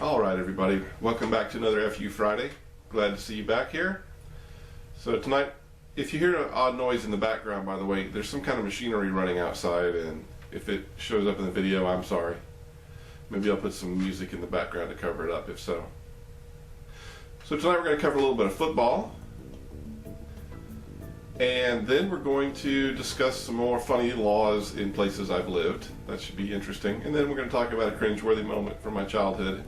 Alright everybody, welcome back to another FU Friday. Glad to see you back here. So tonight, if you hear an odd noise in the background, by the way, there's some kind of machinery running outside, and if it shows up in the video, I'm sorry. Maybe I'll put some music in the background to cover it up, if so. So tonight we're going to cover a little bit of football, and then we're going to discuss some more funny laws in places I've lived. That should be interesting. And then we're going to talk about a cringeworthy moment from my childhood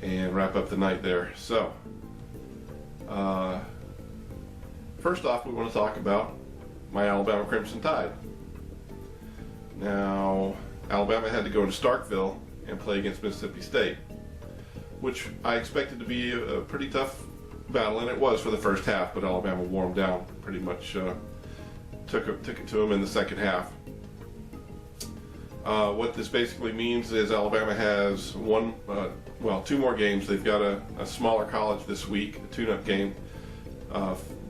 and wrap up the night there. So, first off, we want to talk about my Alabama Crimson Tide. Now, Alabama had to go to Starkville and play against Mississippi State, which I expected to be a pretty tough battle, and it was for the first half, but Alabama wore them down pretty much, took it to them in the second half. What this basically means is Alabama has two more games. They've got a smaller college this week, a tune-up game,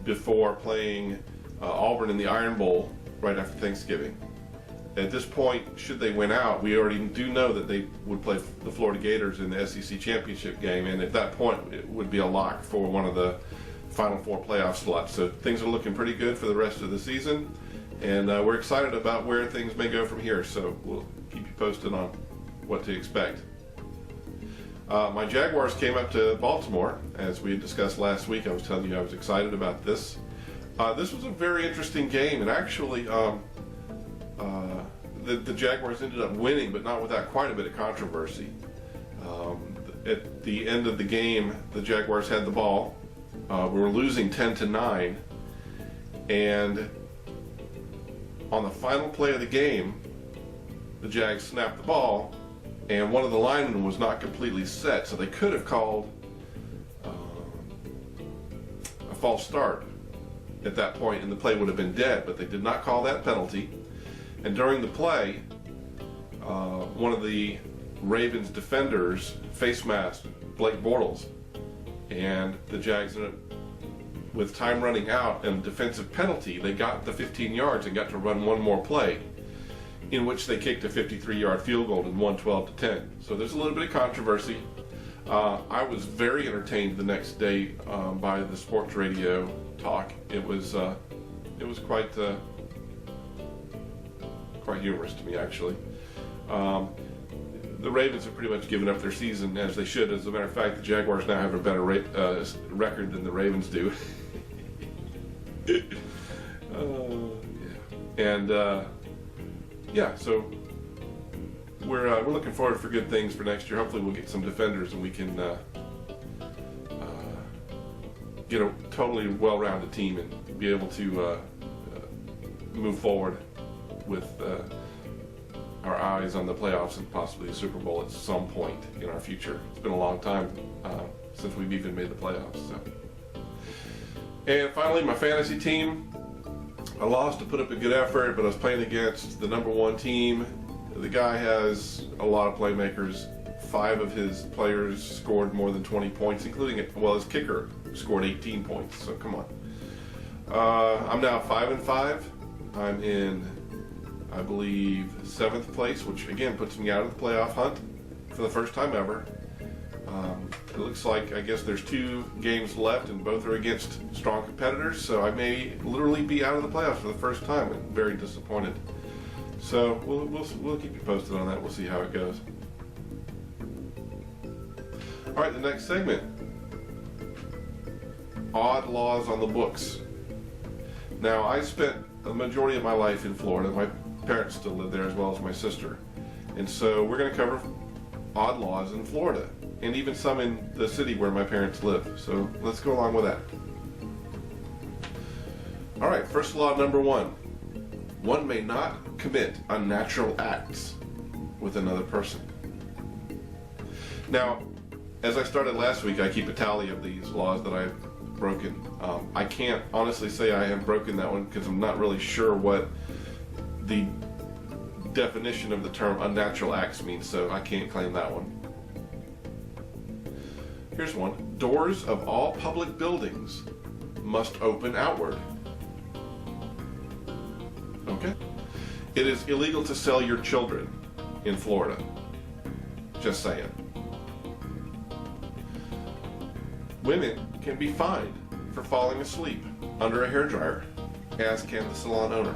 before playing Auburn in the Iron Bowl right after Thanksgiving. At this point, should they win out, we already do know that they would play the Florida Gators in the SEC championship game, and at that point it would be a lock for one of the Final Four playoff slots. So things are looking pretty good for the rest of the season, and we're excited about where things may go from here, so we'll keep you posted on what to expect. My Jaguars came up to Baltimore, as we had discussed last week. I was telling you I was excited about this. This was a very interesting game, and actually the Jaguars ended up winning, but not without quite a bit of controversy. At the end of the game, the Jaguars had the ball. We were losing 10-9, and on the final play of the game, the Jags snapped the ball, and one of the linemen was not completely set, so they could have called a false start at that point, and the play would have been dead, but they did not call that penalty. And during the play, one of the Ravens defenders face masked Blake Bortles, and the Jags, with time running out and a defensive penalty, they got the 15 yards and got to run one more play, in which they kicked a 53-yard field goal and won 12-10. So there's a little bit of controversy. I was very entertained the next day by the sports radio talk. It was quite humorous to me, actually. The Ravens have pretty much given up their season, as they should. As a matter of fact, the Jaguars now have a better record than the Ravens do. So we're looking forward for good things for next year. Hopefully we'll get some defenders and we can get a totally well-rounded team and be able to move forward with our eyes on the playoffs and possibly the Super Bowl at some point in our future. It's been a long time since we've even made the playoffs. So. And finally, my fantasy team. I lost to put up a good effort, but I was playing against the number one team. The guy has a lot of playmakers. 5 of his players scored more than 20 points, including his kicker scored 18 points. So come on. I'm now 5-5. I'm in, I believe, 7th place, which again puts me out of the playoff hunt for the first time ever. It looks like, I guess there's 2 games left, and both are against strong competitors, so I may literally be out of the playoffs for the first time. I'm very disappointed. So we'll keep you posted on that. We'll see how it goes. All right, the next segment. Odd laws on the books. Now, I spent the majority of my life in Florida. My parents still live there, as well as my sister. And so we're going to cover odd laws in Florida, and even some in the city where my parents live. So let's go along with that. All right, first law number 1. One may not commit unnatural acts with another person. Now, as I started last week, I keep a tally of these laws that I've broken. I can't honestly say I have broken that one because I'm not really sure what the definition of the term unnatural acts means, so I can't claim that one. Here's one. Doors of all public buildings must open outward. Okay? It is illegal to sell your children in Florida. Just saying. Women can be fined for falling asleep under a hairdryer, as can the salon owner.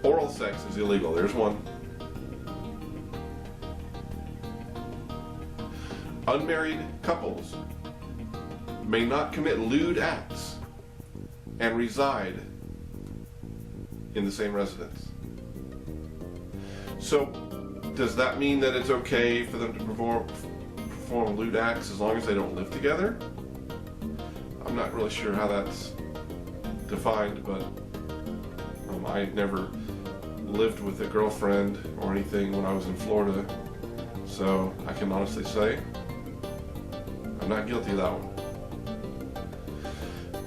Oral sex is illegal. There's one. Unmarried couples may not commit lewd acts and reside in the same residence. So, does that mean that it's okay for them to perform lewd acts as long as they don't live together? I'm not really sure how that's defined, but I never lived with a girlfriend or anything when I was in Florida, so I can honestly say I'm not guilty of that one.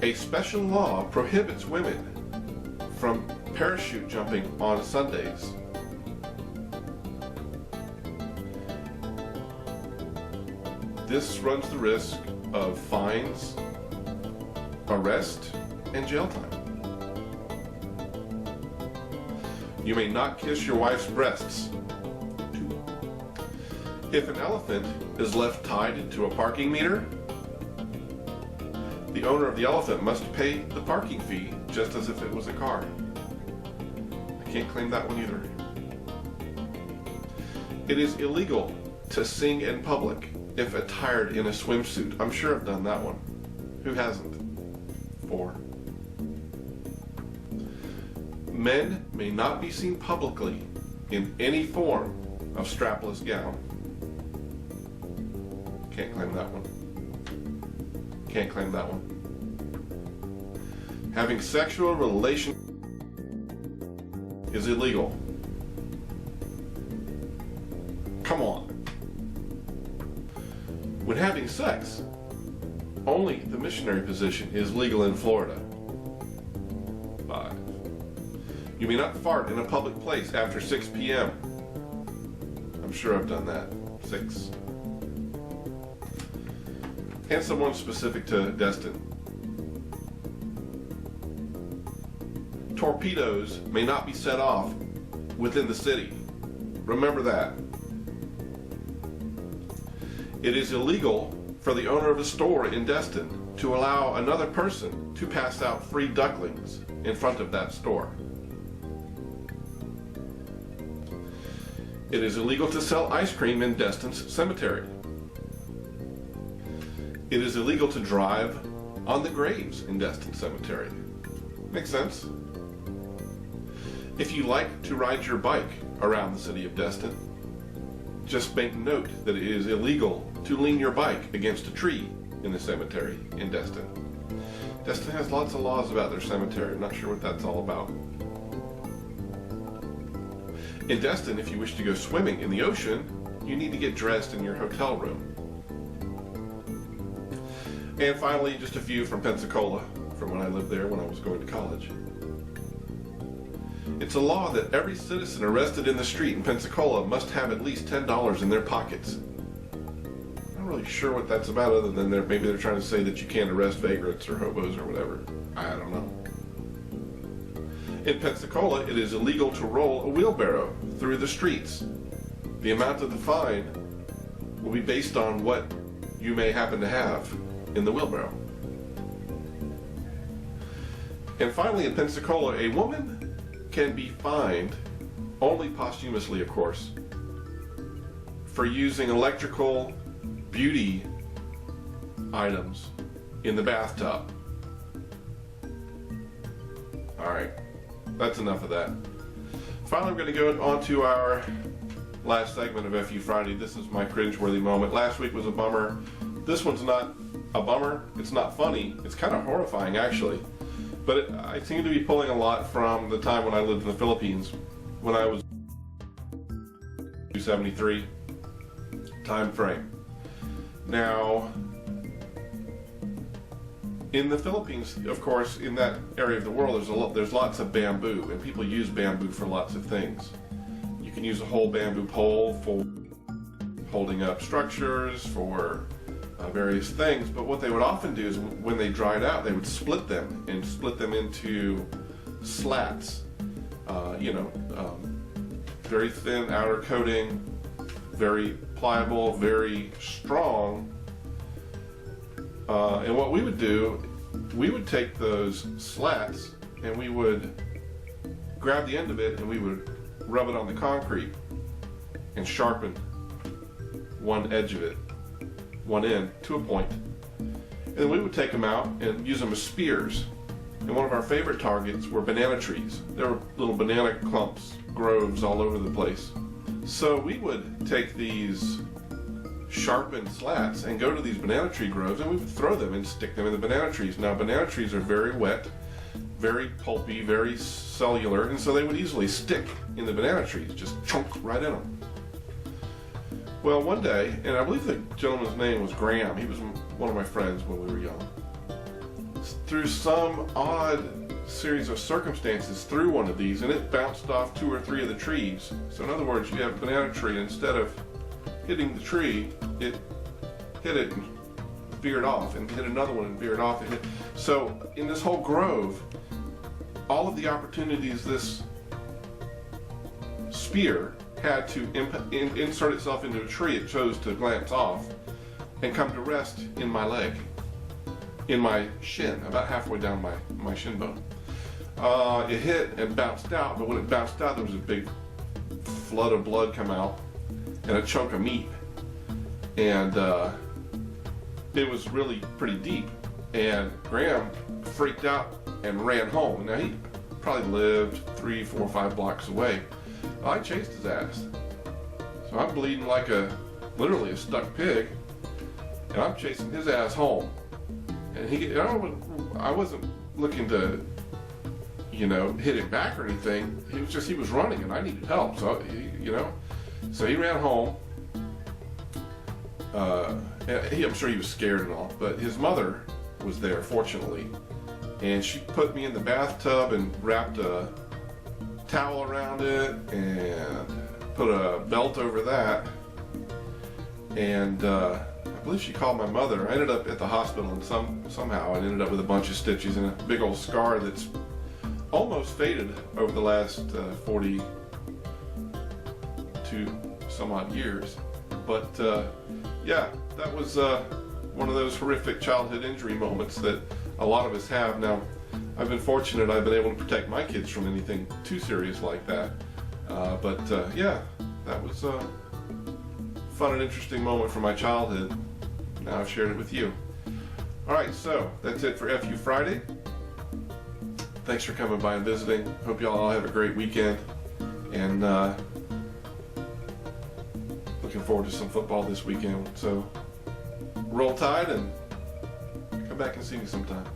A special law prohibits women from parachute jumping on Sundays. This runs the risk of fines, arrest, and jail time. You may not kiss your wife's breasts. If an elephant is left tied to a parking meter, the owner of the elephant must pay the parking fee just as if it was a car. I can't claim that one either. It is illegal to sing in public if attired in a swimsuit. I'm sure I've done that one. Who hasn't? 4. Men may not be seen publicly in any form of strapless gown. Can't claim that one. Can't claim that one. Having sexual relations is illegal. Come on. When having sex, only the missionary position is legal in Florida. 5. You may not fart in a public place after 6 p.m. I'm sure I've done that. 6. And someone specific to Destin. Torpedoes may not be set off within the city. Remember that. It is illegal for the owner of a store in Destin to allow another person to pass out free ducklings in front of that store. It is illegal to sell ice cream in Destin's cemetery. It is illegal to drive on the graves in Destin Cemetery. Makes sense? If you like to ride your bike around the city of Destin, just make note that it is illegal to lean your bike against a tree in the cemetery in Destin. Destin has lots of laws about their cemetery. I'm not sure what that's all about. In Destin, if you wish to go swimming in the ocean, you need to get dressed in your hotel room. And finally, just a few from Pensacola, from when I lived there when I was going to college. It's a law that every citizen arrested in the street in Pensacola must have at least $10 in their pockets. I'm not really sure what that's about, other than maybe they're trying to say that you can't arrest vagrants or hobos or whatever. I don't know. In Pensacola, it is illegal to roll a wheelbarrow through the streets. The amount of the fine will be based on what you may happen to have in the wheelbarrow. And finally, in Pensacola, a woman can be fined, only posthumously of course, for using electrical beauty items in the bathtub. Alright, that's enough of that. Finally, we're going to go on to our last segment of FU Friday. This is my cringeworthy moment. Last week was a bummer. This one's not a bummer. It's not funny. It's kind of horrifying, actually. But I seem to be pulling a lot from the time when I lived in the Philippines, when I was 273 time frame. Now, in the Philippines, of course, in that area of the world, there's lots of bamboo, and people use bamboo for lots of things. You can use a whole bamboo pole for holding up structures, for various things, but what they would often do is when they dried out, they would split them into slats. Very thin outer coating, very pliable, very strong And what we would do, we would take those slats and we would grab the end of it and we would rub it on the concrete and sharpen one edge of it, one end, to a point. And then we would take them out and use them as spears. And one of our favorite targets were banana trees. There were little banana clumps, groves all over the place. So we would take these sharpened slats and go to these banana tree groves and we would throw them and stick them in the banana trees. Now banana trees are very wet, very pulpy, very cellular, and so they would easily stick in the banana trees, just chunk right in them. Well, one day, and I believe the gentleman's name was Graham, he was one of my friends when we were young. Through some odd series of circumstances, threw one of these and it bounced off 2 or 3 of the trees. So in other words, you have a banana tree and instead of hitting the tree, it hit it and veered off, and hit another one and veered off. So in this whole grove, all of the opportunities this spear had to insert itself into a tree, it chose to glance off and come to rest in my leg, in my shin, about halfway down my shin bone. It hit and bounced out, but when it bounced out, there was a big flood of blood come out and a chunk of meat, and it was really pretty deep. And Graham freaked out and ran home. Now he probably lived 3, 4, 5 blocks away. I chased his ass, so I'm bleeding like literally a stuck pig, and I'm chasing his ass home. And I wasn't looking to, hit him back or anything. He was running, and I needed help. So so he ran home. I'm sure he was scared and all, but his mother was there, fortunately, and she put me in the bathtub and wrapped a towel around it and put a belt over that, and I believe she called my mother. I ended up at the hospital, and somehow I ended up with a bunch of stitches and a big old scar that's almost faded over the last 42 some odd years. But yeah, that was one of those horrific childhood injury moments that a lot of us have. Now, I've been fortunate I've been able to protect my kids from anything too serious like that. But yeah, that was a fun and interesting moment from my childhood. Now I've shared it with you. Alright, so that's it for FU Friday. Thanks for coming by and visiting. Hope y'all all have a great weekend. And looking forward to some football this weekend. So roll Tide and come back and see me sometime.